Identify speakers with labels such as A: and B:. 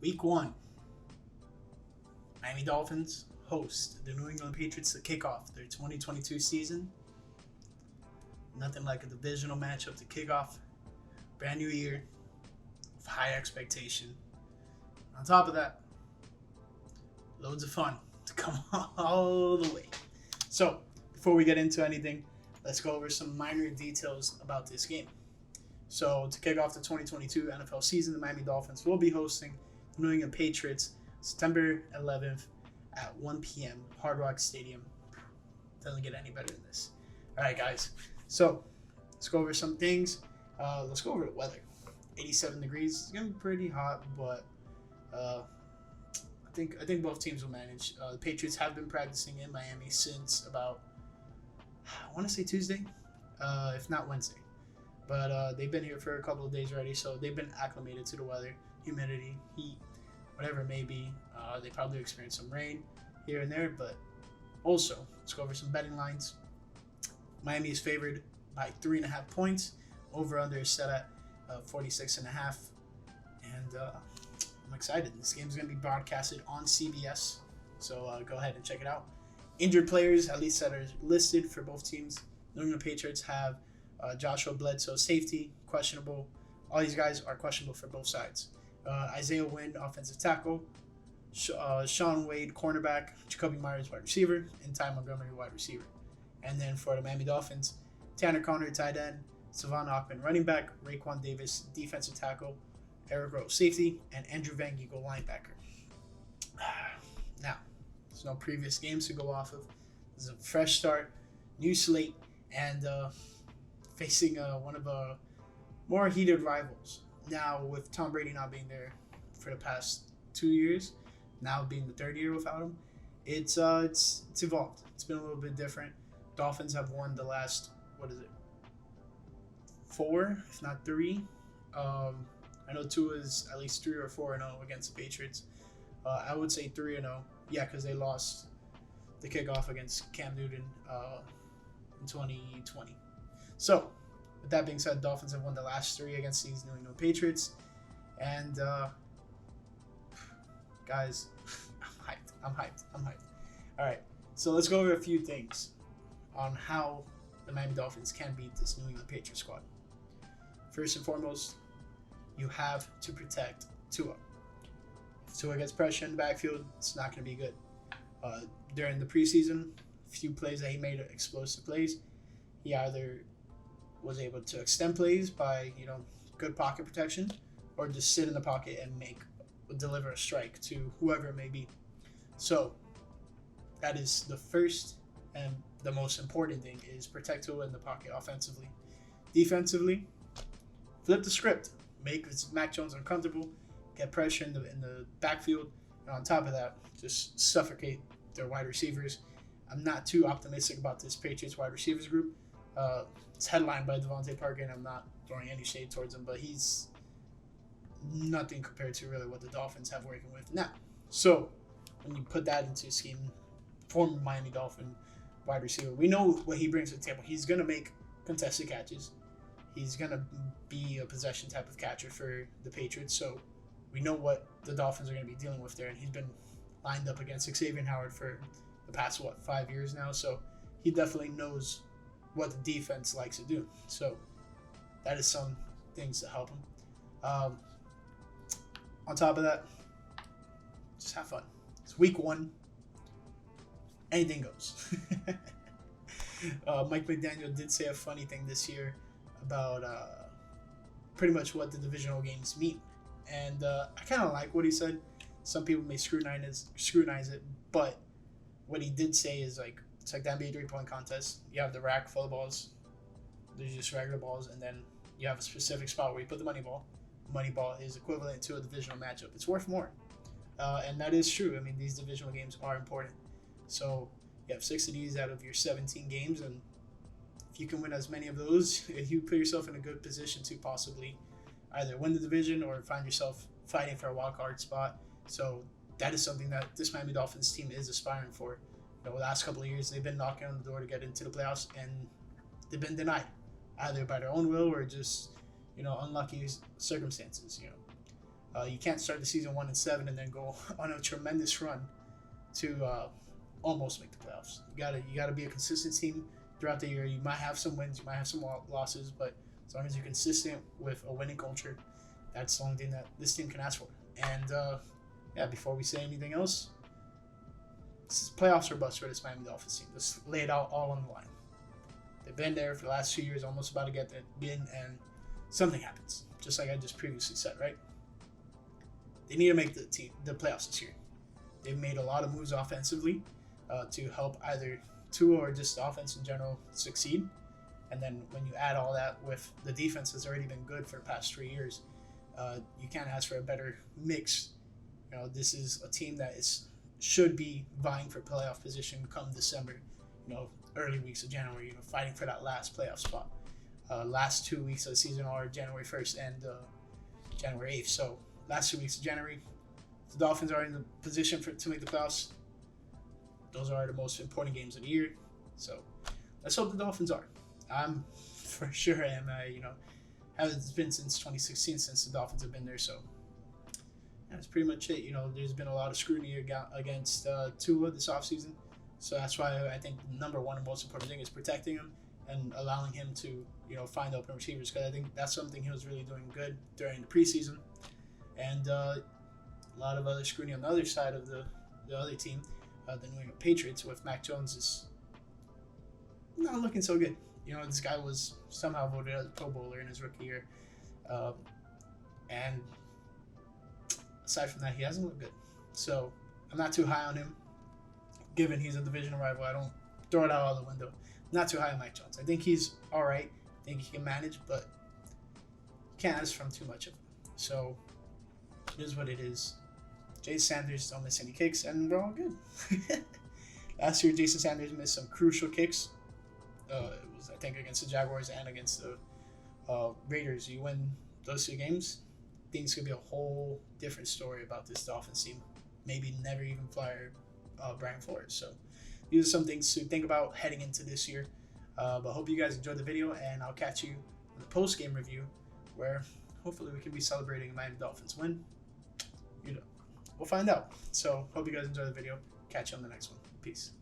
A: Week 1, Miami Dolphins host the New England Patriots to kick off their 2022 season. Nothing like a divisional matchup to kick off. Brand new year with high expectation. On top of that, loads of fun to come all the way. So, before we get into anything, let's go over some minor details about this game. So, to kick off the 2022 NFL season, the Miami Dolphins will be hosting the New England Patriots September 11th at 1 p.m. Hard Rock Stadium. Doesn't get any better than this. All right, guys. So, let's go over some things. Let's go over the weather. 87 degrees. It's going to be pretty hot, but I think both teams will manage. The Patriots have been practicing in Miami since about, I want to say Tuesday, if not Wednesday. But they've been here for a couple of days already, so they've been acclimated to the weather, humidity, heat, whatever it may be. They probably experienced some rain here and there, but also, let's go over some betting lines. Miami is favored by 3.5 points. Over/under is set at 46.5, and I'm excited. This game is going to be broadcasted on CBS, so go ahead and check it out. Injured players, at least that are listed for both teams. New England Patriots have Joshua Bledsoe, safety, questionable. All these guys are questionable for both sides. Isaiah Wynn, offensive tackle. Sean Wade, cornerback. Jacoby Myers, wide receiver. And Ty Montgomery, wide receiver. And then for the Miami Dolphins, Tanner Conner, tight end. Savon Achman, running back. Raekwon Davis, defensive tackle. Eric Rowe, safety. And Andrew Van Ginkel, linebacker. Now, there's no previous games to go off of. This is a fresh start, new slate, and facing one of the more heated rivals. Now, with Tom Brady not being there for the past 2 years, now being the third year without him, it's evolved. It's been a little bit different. Dolphins have won the last, 4, if not 3. I know 2 is at least 3 or 4-0 against the Patriots. I would say 3-0. Yeah, because they lost the kickoff against Cam Newton in 2020. So, with that being said, Dolphins have won the last 3 against these New England Patriots. And, guys, I'm hyped. All right, so let's go over a few things on how the Miami Dolphins can beat this New England Patriots squad. First and foremost, you have to protect Tua. If Tua gets pressure in the backfield, it's not going to be good. During the preseason, a few plays that he made, explosive plays, he either was able to extend plays by, good pocket protection, or just sit in the pocket and deliver a strike to whoever it may be. So that is the first and the most important thing, is protect Tua in the pocket offensively. Defensively, flip the script. Make Mac Jones uncomfortable, get pressure in the backfield, and on top of that, just suffocate their wide receivers. I'm not too optimistic about this Patriots wide receivers group. It's headlined by Devontae Parker, and I'm not throwing any shade towards him, but he's nothing compared to really what the Dolphins have working with now. So when you put that into scheme, former Miami Dolphin wide receiver, we know what he brings to the table. He's going to make contested catches. He's going to be a possession type of catcher for the Patriots. So we know what the Dolphins are going to be dealing with there. And he's been lined up against Xavier Howard for the past, 5 years now. So he definitely knows what the defense likes to do. So that is some things to help him. On top of that, just have fun. It's week 1. Anything goes. Mike McDaniel did say a funny thing this year about pretty much what the divisional games mean. And I kind of like what he said. Some people may scrutinize it, but what he did say is it's like the NBA 3-point contest. You have the rack full of balls. There's just regular balls, and then you have a specific spot where you put the money ball. Money ball is equivalent to a divisional matchup. It's worth more. And that is true. I mean, these divisional games are important. So you have 6 of these out of your 17 games, and if you can win as many of those, you put yourself in a good position to possibly either win the division or find yourself fighting for a wild card spot. So that is something that this Miami Dolphins team is aspiring for. The last couple of years, they've been knocking on the door to get into the playoffs, and they've been denied, either by their own will or just, unlucky circumstances. You can't start the season 1-7 and then go on a tremendous run to almost make the playoffs. You gotta be a consistent team throughout the year. You might have some wins, you might have some losses, but as long as you're consistent with a winning culture, that's the only thing that this team can ask for. And yeah, before we say anything else, playoffs or bust for this Miami Dolphins team. Just lay it out all on the line. They've been there for the last 2 years, almost about to get in, and something happens. Just like I just previously said, right? They need to make the playoffs this year. They've made a lot of moves offensively to help either Tua or just the offense in general succeed. And then when you add all that with the defense that's already been good for the past 3 years, you can't ask for a better mix. This is a team that should be vying for playoff position come December, early weeks of January, fighting for that last playoff spot. Last 2 weeks of the season are January 1st and January 8th. So last 2 weeks of January, the Dolphins are in the position to make the playoffs. Those are the most important games of the year. So let's hope the Dolphins are. I'm for sure am. It's been since 2016 since the Dolphins have been there. So that's pretty much it. There's been a lot of scrutiny against Tua this offseason. So that's why I think the number one and most important thing is protecting him and allowing him to, find open receivers, because I think that's something he was really doing good during the preseason. And a lot of other scrutiny on the other side of the other team, the New England Patriots, with Mac Jones is not looking so good. This guy was somehow voted as a Pro Bowler in his rookie year. And aside from that, he hasn't looked good. So I'm not too high on him, given he's a divisional rival. I don't throw it out all the window. Not too high on Mike Jones. I think he's all right. I think he can manage, but you can't ask from too much of him. So it is what it is. Jason Sanders don't miss any kicks, and we're all good. Last year, Jason Sanders missed some crucial kicks. It was, I think, against the Jaguars and against the Raiders. You win those 2 games, things could be a whole different story about this Dolphins team. Maybe never even fire Brian Flores. So these are some things to think about heading into this year. But hope you guys enjoyed the video, and I'll catch you in the post-game review, where hopefully we can be celebrating a Miami Dolphins win. We'll find out. So hope you guys enjoy the video. Catch you on the next one. Peace.